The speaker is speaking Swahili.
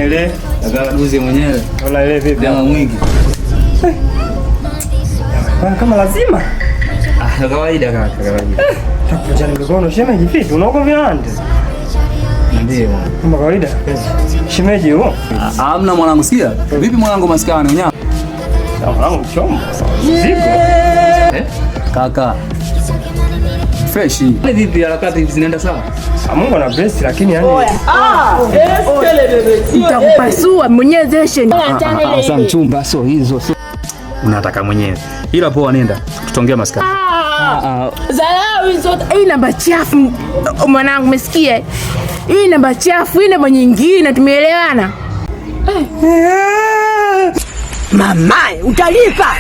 Naona ile duze mwenyewe. naona ile vipi Jamaa mwingi. Kama lazima. Kawaida kaka, kawaida. Takujana mikono shemeji vipi? Unaoga viande? Ndio. Kama kawaida. Shemeji huo. Hamna mwanangu, sikia. Vipi mwanangu maskani unyama? Mwanangu chombo. Zigo. Kaka. Fresh. Ni vipi harakati hizi zinaenda sawa? Mungu ana bless lakini yani nitakupasua mwenyewe zeshen. Sasa mchumba so hizo. Unataka mwenyewe. Ila poa nenda. Tutaongea maskani. Zarau hizo. Hii namba chafu mwanangu, umesikia? Hii namba chafu, hii namba nyingine, tumeelewana? Mama, utalipa.